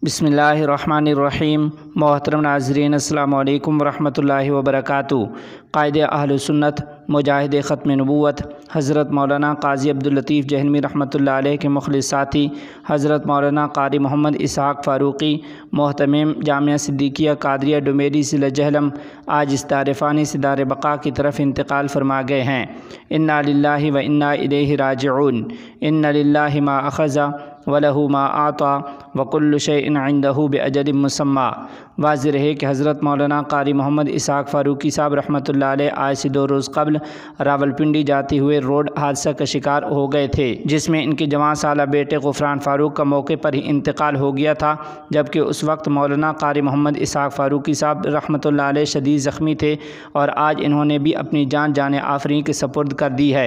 बिस्मिल्लाहिर्रहमानिर्रहीम। मोहतरम नाज़रीन, अस्सलामु अलैकुम वरहमतुल्लाहि वबरकातुहू। क़ाइद अहल सुन्नत मुजाहिद ख़त्म नबूवत हज़रत मौलाना क़ाज़ी अब्दुल लतीफ़ जहनवी रहमतुल्लाह अलैह के मुख़लिस साथी हज़रत मौलाना क़ारी मोहम्मद इसहाक़ फ़ारूक़ी मोहतमिम जामिया सिद्दीक़िया क़ादरिया डुमेरी ज़िला जहलम आज इस दार फ़ानी से दार बक़ा की तरफ इंतकाल फरमा गए हैं। इन्ना लिल्लाहि व इन्ना इलैहि राजिऊन। इन्ना लिल्लाहि मा अख़ज़ा वलहु मा आता वकुल्लु शैइन इंदहु बिअजलिन मुसम्मा। वाज़िह है कि हज़रत मौलाना क़ारी मोहम्मद इसहाक़ फ़ारूक़ी साहब रहमतुल्लाह अलैह आज से 2 रोज़ कबल रावलपिंडी जाते हुए रोड हादसा का शिकार हो गए थे, जिसमें इनके जवान साला बेटे ग़ुफ़रान फ़ारूक़ का मौके पर ही इंतकाल हो गया था, जबकि उस वक्त मौलाना क़ारी मोहम्मद इसहाक़ फ़ारूक़ी साहब रहमतुल्लाह अलैह शदीद ज़ख्मी थे और आज इन्होंने भी अपनी जान जाने आफ़रीन के सपुर्द कर दी है।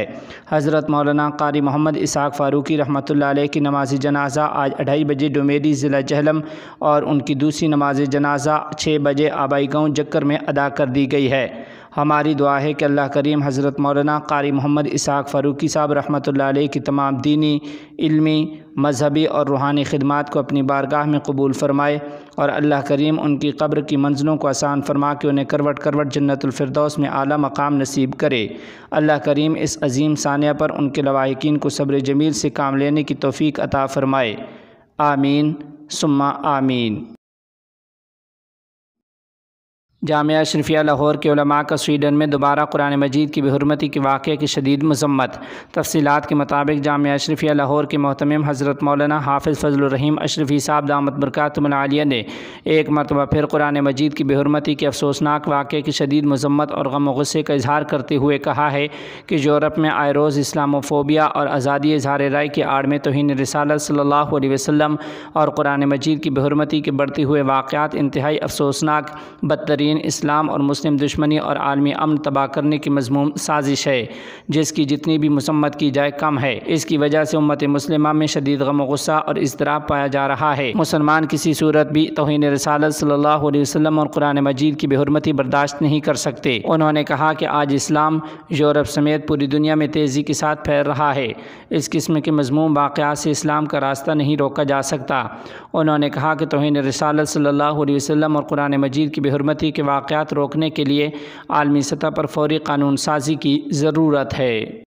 हज़रत मौलाना क़ारी मोहम्मद इसहाक़ फ़ारूक़ी रहमतुल्लाह अलैह की नमाज़ जनाज़ा आज 2:30 बजे डुमेरी ज़िला जहलम और उनकी दूसरी नमाज़ जनाज़ा 6 बजे आबाई गाँव जक्कर में अदा कर दी गई है। हमारी दुआ है कि अल्लाह करीम हज़रत मौलाना क़ारी मोहम्मद इसहाक़ फ़ारूक़ी साहब रहमतुल्लाह अलैह की तमाम दीनी, इल्मी, मजहबी और रूहानी खिदमात को अपनी बारगाह में कबूल फ़रमाए और अल्लाह करीम उनकी कब्र की मंज़िलों को आसान फरमा के उन्हें करवट करवट जन्नतुल फ़िरदौस में आला मकाम नसीब करे। अल्लाह करीम इस अज़ीम सानिया पर उनके लवाहिकीन को सब्र जमील से काम लेने की तौफ़ीक अता फ़रमाए। आमीन सुम्मा आमीन। जामिया अशरफिया लाहौर के उलमा का स्वीडन में दोबारा कुरान मजीद की बेहुरमती के वाक़े की शदीद मज़म्मत। तफ़सीलात के मुताबिक जामिया अशरफिया लाहौर के मोहतमिम हज़रत मौलाना हाफ़िज़ फ़ज़लुर रहीम अशरफ़ी साहब दामत बरकातुहुल आलिया ने एक मरतबा फिर कुरान मजीद की बेहुरमती के अफसोसनाक वाक़े की शदीद मज़म्मत और गम व गुस्से का इजहार करते हुए कहा है कि यूरोप में आए रोज़ इस्लामोफोबिया और आज़ादी इज़हार राय की आड़ में तौहीन रिसालत सल्लल्लाहु अलैहि वसल्लम और कुरान मजीद की बेहुरमती के बढ़ते हुए वाक़यात इंतहाई अफसोसनाक, बदतरीन इस्लाम और मुस्लिम दुश्मनी और आलमी अमन तबाह करने की मज़मूम साजिश है, जिसकी जितनी भी मसम्मत की जाए कम है। इसकी वजह से उम्मत मुस्लिमा में शदीद गम व गुस्सा और इज़्तिराब पाया जा रहा है। मुसलमान किसी सूरत भी तौहीन रिसालत सल्लल्लाहु अलैहि वसल्लम और कुरान मजीद की बेहुरमती बर्दाश्त नहीं कर सकते। उन्होंने कहा कि आज इस्लाम यूरोप समेत पूरी दुनिया में तेज़ी के साथ फैल रहा है। इस किस्म के मज़मूम वाक़यात से इस्लाम का रास्ता नहीं रोका जा सकता। उन्होंने कहा कि तौहीन रिसालत सल्लल्लाहु अलैहि वसल्लम और कुरान मजीद की बेहुरमती के वाक़यात रोकने के लिए आलमी सतह पर फ़ौरी कानून साज़ी की ज़रूरत है।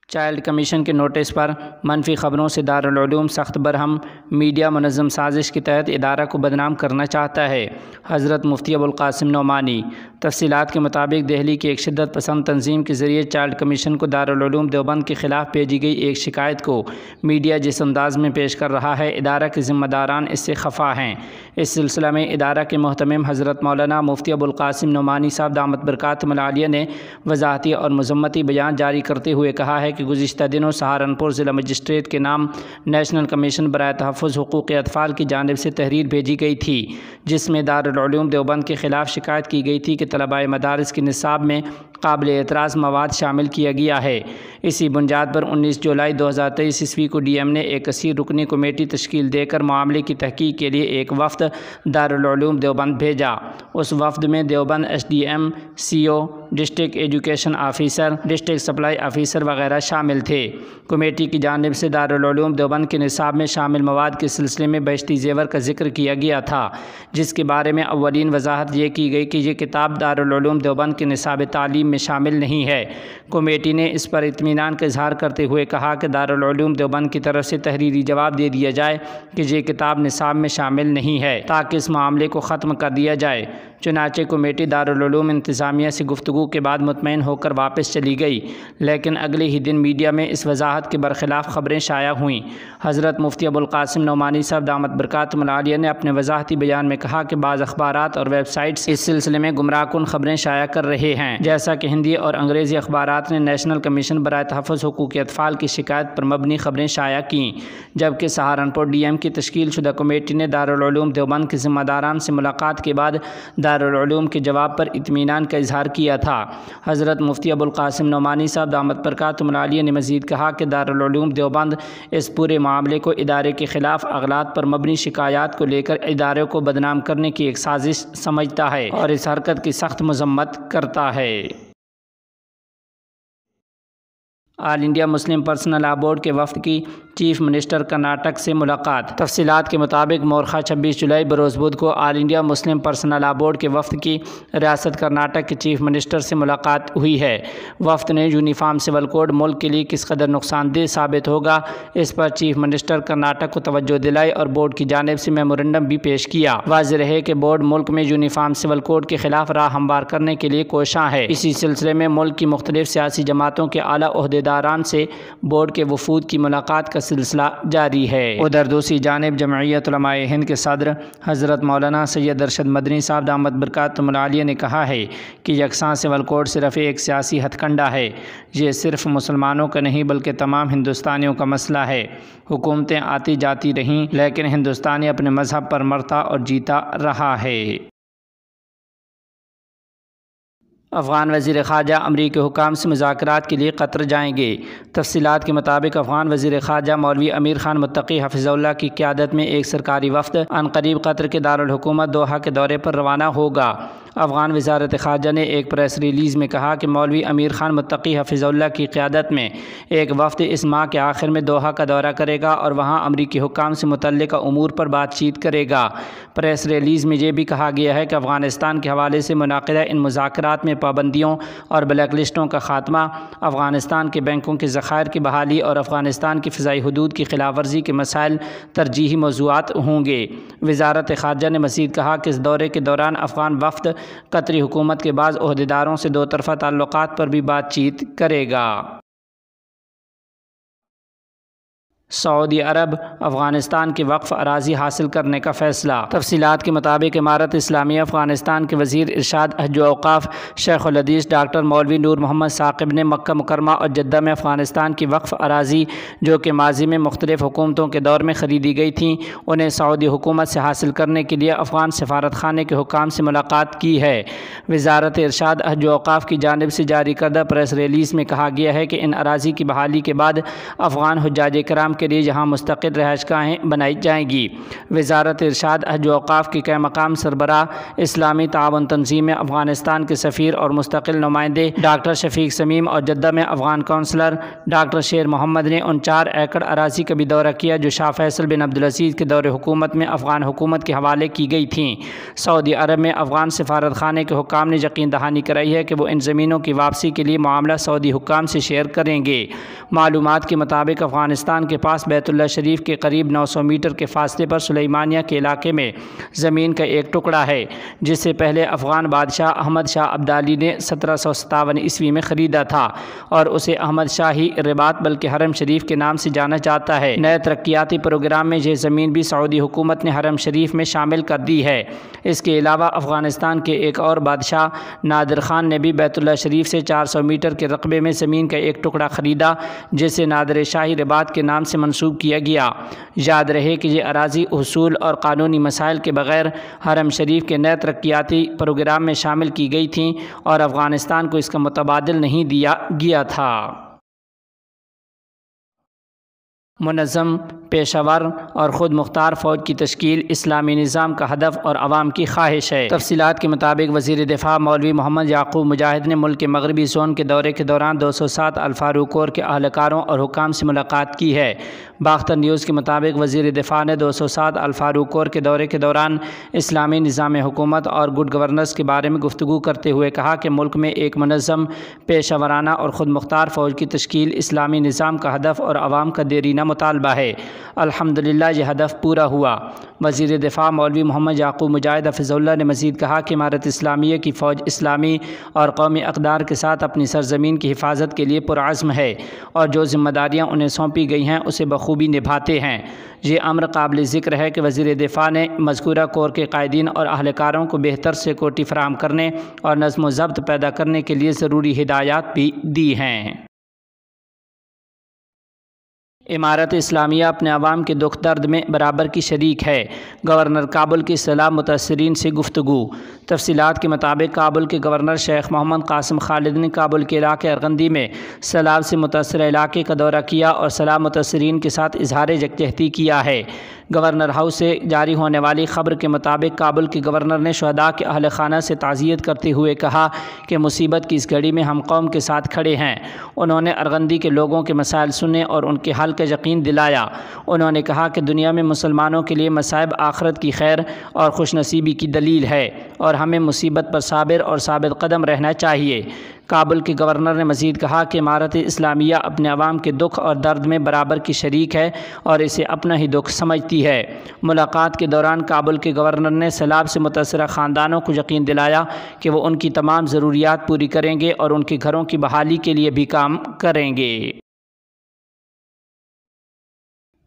चाइल्ड कमीशन के नोटिस पर मनफी ख़बरों से दारुल उलूम सख्त बरहम। मीडिया मुनज़्ज़म साजिश के तहत इदारा को बदनाम करना चाहता है। हज़रत मुफ्ती अबुल क़ासिम नोमानी। तफ़सीलात के मुताबिक दहली की एक शिद्दत पसंद तंजीम के ज़रिए चाइल्ड कमीशन को दारुल उलूम देवबंद के ख़िलाफ़ भेजी गई एक शिकायत को मीडिया जिस अंदाज़ में पेश कर रहा है, इदारा के ज़िम्मेदारान इससे खफा हैं। इस सिलसिला में इदारा के मोहतमिम हज़रत मौलाना मुफ्ती अबुल क़ासिम नोमानी साहब दामत बरकातुहुल आलिया ने वज़ाहती और मज़म्मती बयान जारी करते हुए कहा है कि गुज़िश्ता दिनों सहारनपुर ज़िला मजिस्ट्रेट के नाम नेशनल कमीशन बराए तहफ़्फ़ुज़ हुकूक़ अतफ़ाल की जानिब से तहरीर भेजी गई थी, जिसमें दारुल उलूम देवबंद के ख़िलाफ़ शिकायत की गई थी कि तलबाए मदारिस के निसाब में काबिल एतराज़ मवाद शामिल किया गया है। इसी बुनियाद पर 19 जुलाई 2023 ईस्वी को DM ने एक कसीर रुकनी कमेटी तश्कील देकर मामले की तहकीक के लिए एक वफ़द दारुल उलूम देवबंद भेजा। उस वफ़द में Deoband SDM, CO, district education officer, district supply officer वगैरह शामिल थे। कमेटी की जानिब से दारुल उलूम देवबंद के निसाब में शामिल मवाद के सिलसिले में बहिश्ती ज़ेवर का जिक्र किया गया था, जिसके बारे में अव्वलीन वजाहत ये की गई कि ये किताब दारुल उलूम देवबंद के निसाब तालीम में शामिल नहीं है। कमेटी ने इस पर इत्मीनान का इजहार करते हुए कहा कि दारुल उलूम देवबंद की तरफ से तहरीरी जवाब दे दिया जाए कि ये किताब निसाब में शामिल नहीं है, ताकि इस मामले को ख़त्म कर दिया जाए। चुनाचे कमेटी दारुल उलूम इंतज़ामिया से गुफ्तगू के बाद मुतमईन होकर वापस चली गई, लेकिन अगले ही दिन मीडिया में इस वजाहत के बरखिलाफ़ ख़बरें शाया हुईं। हज़रत मुफ्ती अबुल क़ासिम नोमानी साहब दामत बरकातुहुल आलिया ने अपने वजाहती बयान में कहा कि बाज़ अखबारात और वेबसाइट्स इस सिलसिले में गुमराहकुन ख़बरें शाया कर रहे हैं, जैसा कि हिंदी और अंग्रेज़ी अखबारात ने नेशनल कमीशन बराए तहफ़्फ़ुज़ हुकूक़ अतफ़ाल की शिकायत पर मबनी ख़बरें शाया कीं, जबकि सहारनपुर DM की तश्कील शुदा कमेटी ने दारुल उलूम देवबंद के ज़िम्मेदारान से मुलाकात के बाद दारुल उलूम के जवाब पर इत्मीनान का इजहार किया था। हज़रत मुफ्ती अबुल क़ासिम नोमानी साहब दामत बरकातुहुल आलिया ने मज़ीद कहा कि दारुल उलूम देवबंद इस पूरे मामले को इदारे के ख़िलाफ़ अगलात पर मबनी शिकायत को लेकर इदारे को बदनाम करने की एक साजिश समझता है और इस हरकत की सख्त मज़म्मत करता है। All India Muslim personal law board के वफ़द की चीफ मिनिस्टर कर्नाटक से मुलाकात। तफसीलात के मुताबिक मोरखा 26 जुलाई बरोज़ बुध को all India Muslim personal law board के वफ़द की रियासत कर्नाटक के चीफ मिनिस्टर से मुलाकात हुई है। वफ़द ने यूनिफॉर्म सिविल कोड मुल्क के लिए किस कदर नुकसानदेह साबित होगा, इस पर चीफ मिनिस्टर कर्नाटक को तवज्जो दिलाई और बोर्ड की जानिब से मेमोरेंडम भी पेश किया। वाज़ेह रहे कि बोर्ड मुल्क में यूनिफॉर्म सिविल कोड के खिलाफ राह हमवार करने के लिए कोशां है। इसी सिलसिले में मुल्क की मुख्तलिफ सियासी जमातों के आला ओहदेदारान से बोर्ड के वफूद की मुलाकात का सिलसिला जारी है। उधर दूसरी जानिब जमईयत उलमाए हिंद के सदर हज़रत मौलाना सैयद अरशद मदनी साहब दामत बरकातुहुल आलिया ने कहा है कि यकसां सिविल कोड सिर्फ एक सियासी हथकंडा है। ये सिर्फ मुसलमानों का नहीं बल्कि तमाम हिंदुस्तानियों का मसला है। हुकूमतें आती जाती रहीं लेकिन हिंदुस्तानी अपने मजहब पर मरता और जीता रहा है। अफ़गान वज़ीर ख़ारजा अमरीकी हुकाम से मुज़ाकरात के लिए कतर जाएंगे। तफसीलात के मुताबिक अफ़गान वज़ीर ख़ारजा मौलवी अमीर ख़ान मुत्तकी हफ़िज़ुल्लाह की क़यादत में एक सरकारी वफ़द अनक़रीब कतर के दारुल हुकूमत दोहा के दौरे पर रवाना होगा। अफ़गान वज़ारत ख़ारजा ने एक प्रेस रिलीज़ में कहा कि मौलवी अमीर ख़ान मुत्तकी हफ़िज़ुल्लाह की क़यादत में एक वफ़द इस माह के आखिर में दोहा का दौरा करेगा और वहाँ अमरीकी हुकाम से मुतल्लिक़ उमूर पर बातचीत करेगा। प्रेस रिलीज़ में यह भी कहा गया है कि अफ़गानिस्तान के हवाले से मुनाक़िदा इन मुज़ाकरात में पाबंदियों और ब्लैक लिस्टों का ख़ात्मा, अफ़गानिस्तान के बैंकों के ज़ख़ायर की बहाली और अफ़गानिस्तान की फ़िज़ाई हदूद की खिलाफ वर्जी के मसाइल तरजीही मौज़ूआत होंगे। वज़ारत ख़ारजा ने मज़ीद कहा कि इस दौरे के दौरान अफ़गान वफ़द कतरी हुकूमत के बाज़ ओहदेदारों से दो तरफ़ा ताल्लुक़ात पर भी बातचीत करेगा। सऊदी अरब अफ़गानिस्तान के वक्फ़ अराज़ी हासिल करने का फ़ैसला। तफसीलात के मुताबिक इमारत इस्लामिया अफ़गानिस्तान के वज़ीर इरशाद हज व औक़ाफ़ शेखुल हदीस डॉक्टर मौलवी नूर मोहम्मद साक़िब ने मक्का मुकरमा और जद्दा में अफ़गानिस्तान की वक्फ़ अराज़ी जो कि माज़ी में मुख्तलिफ़ हुकूमतों के दौर में ख़रीदी गई थी, उन्हें सऊदी हुकूमत से हासिल करने के लिए अफ़गान सफ़ारत खाने के हुकाम से मुलाकात की है। वज़ारत इरशाद हज व औक़ाफ़ की जानिब से जारी करदा प्रेस रिलीज़ में कहा गया है कि इन अराज़ी की बहाली के बाद अफ़गान हुज्जाज कराम के लिए जहाँ मुस्तक़िल रहायशगाहें बनाई जाएंगी। वज़ारत इरशाद हज व औक़ाफ़ की कै मकाम सरबराह इस्लामी ताउन तंज़ीम में अफ़गानिस्तान के सफ़ीर और मुस्तक़िल नुमाइंदे डॉक्टर शफ़ीक समीम और जद्दा में अफ़गान कौंसलर डॉक्टर शेर मोहम्मद ने उन 4 एकड़ अराज़ी का भी दौरा किया जो शाह फैसल बिन अब्दुल-अज़ीज़ के दौरे हुकूमत में अफ़गान हुकूमत के हवाले की गई थी। सऊदी अरब में अफ़गान सफ़ारत खाने के हुकाम ने यकीन दहानी कराई है कि वो इन ज़मीनों की वापसी के लिए मामला सऊदी हुकाम से शेयर करेंगे। मालूमात के मुताबिक अफ़गानिस्तान के पास बैतुल्लाह शरीफ के करीब 900 मीटर के फासले पर सुलेमानिया के इलाके में ज़मीन का एक टुकड़ा है जिससे पहले अफ़गान बादशाह अहमद शाह अब्दाली ने 1757 ईस्वी में ख़रीदा था और उसे अहमद शाही रिबात बल्कि हरम शरीफ के नाम से जाना जाता है। नए तरक्याती प्रोग्राम में यह ज़मीन भी सऊदी हुकूमत ने हरम शरीफ में शामिल कर दी है। इसके अलावा अफ़गानिस्तान के एक और बादशाह नादिर ख़ान ने भी बैतुल्लाह शरीफ से 400 मीटर के रकबे में ज़मीन का एक टुकड़ा ख़रीदा जिसे नादिर शाही रिबात के नाम से मंसूब किया गया। याद रहे कि ये अराज़ी उसूल और क़ानूनी मसाइल के बग़ैर हरम शरीफ के नए तरक्याती प्रोग्राम में शामिल की गई थीं और अफ़गानिस्तान को इसका मुतबादिल नहीं दिया गया था। मुनज़्ज़म, पेशावर और ख़ुद मुख्तार फ़ौज की तश्कील इस्लामी निज़ाम का हदफ और अवाम की ख्वाहिश है। तफसीलात के मुताबिक वज़ीर दिफ़ा मौलवी मोहम्मद याक़ूब मुजाहिद ने मुल्क के मगरबी ज़ोन के दौरे के दौरान 207 अल-फ़ारूक कोर के अहलकारों और हुकाम से मुलाकात की है। बाख्तर न्यूज़ के मुताबिक वज़ीर दिफ़ा ने 207 अल-फ़ारूक कोर के दौरे के दौरान इस्लामी निज़ाम हुकूमत और गुड गवर्नेंस के बारे में गुफ्तगू करते हुए कहा कि मुल्क में एक मुनज़्ज़म, पेशावराना और ख़ुद मुख्तार फ़ौज की तश्कील इस्लामी निज़ाम का हदफ और अवाम का देरीना मुतालबा है। अल्हम्दुलिल्लाह यह हदफ पूरा हुआ। वज़ीर दिफ़ा मौलवी मोहम्मद याक़ूब मुजाहिद हफ़िज़ुल्लाह ने मज़ीद कहा कि इमारत इस्लामिया की फ़ौज इस्लामी और कौमी अक़दार के साथ अपनी सरज़मीन की हिफाजत के लिए पुरअज़्म है और जो ज़िम्मेदारियाँ उन्हें सौंपी गई हैं उसे बखूबी निभाते हैं। ये अम्र काबिल ज़िक्र है कि वज़ीर दिफ़ा ने मज़कूरा कोर के कायदीन और अहलकारों को बेहतर सिक्योरिटी फ़राहम करने और नज़्म व ज़ब्त पैदा करने के लिए ज़रूरी हिदायत भी दी हैं। इमारत इस्लामिया अपने अवाम के दुख दर्द में बराबर की शरीक है। गवर्नर काबुल की सलाह मुतासरीन से गुफ्तगू। तफसीलात के मुताबिक काबुल के गवर्नर शेख मोहम्मद कासिम खालिद ने काबुल के इलाके अरगंदी में सैलाब से मुतासर इलाके का दौरा किया और सलाह मुतासरीन के साथ इजहार यकजहती किया है। गवर्नर हाउस से जारी होने वाली खबर के मुताबिक काबुल के गवर्नर ने शुहदा के अहल खाना से ताज़ियत करते हुए कहा कि मुसीबत की इस घड़ी में हम कौम के साथ खड़े हैं। उन्होंने अरगंदी के लोगों के मसाइल सुने और उनके हल का यकीन दिलाया। उन्होंने कहा कि दुनिया में मुसलमानों के लिए मसाइब आखिरत की खैर और खुशनसीबी की दलील है और हमें मुसीबत पर साबिर और साबित कदम रहना चाहिए। काबुल के गवर्नर ने मज़ीद कहा कि इमारत इस्लामिया अपने अवाम के दुख और दर्द में बराबर की शरीक है और इसे अपना ही दुख समझती है। मुलाकात के दौरान काबुल के गवर्नर ने सैलाब से मुतासरा ख़ानदानों को यकीन दिलाया कि वो उनकी तमाम ज़रूरियात पूरी करेंगे और उनके घरों की बहाली के लिए भी काम करेंगे।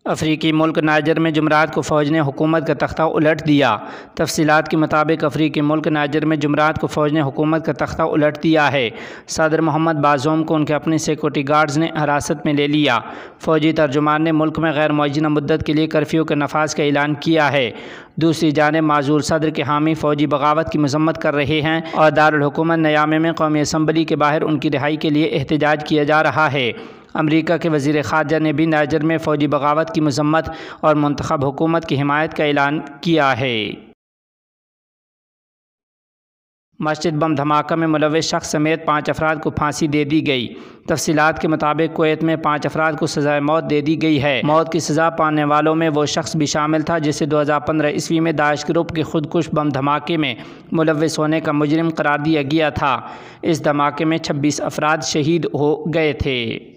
अफ्रीकी मुल्क नाइजर में जुमरात को फ़ौज ने हुकूमत का तख्ता उलट दिया। तफसीलात के मुताबिक अफ्रीकी मुल्क नाइजर में जुमरात को फ़ौज ने हुकूमत का तख्ता उलट दिया है। सदर मोहम्मद बाज़ूम को उनके अपने सिक्योरिटी गार्ड्स ने हिरासत में ले लिया। फ़ौजी तर्जुमान ने मुल्क में गैर मुअज्जला मुद्दत के लिए कर्फ्यू के नफाज का ऐलान किया है। दूसरी जानिब माजूर सदर के हामी फ़ौजी बगावत की मजम्मत कर रहे हैं और दारुल हुकूमत नियामे में कौमी असम्बली के बाहर उनकी रिहाई के लिए एहतजाज किया जा रहा है। अमरीका के वज़ीर ख़ारजा ने भी नाइजर में फ़ौजी बगावत की मजम्मत और मुंतखब हुकूमत की हिमायत का ऐलान किया है। मस्जिद बम धमाका में मुलव्विस शख्स समेत 5 अफराद को फांसी दे दी गई। तफसीलात के मुताबिक कुवैत में 5 अफराद को सज़ाए मौत दे दी गई है। मौत की सज़ा पाने वालों में वो शख्स भी शामिल था जिसे 2015 ईस्वी में दाइश ग्रुप के खुदकुश बम धमाके में मुलव्विस होने का मुजरिम करार दिया गया था। इस धमाके में 26 अफराद शहीद हो गए थे।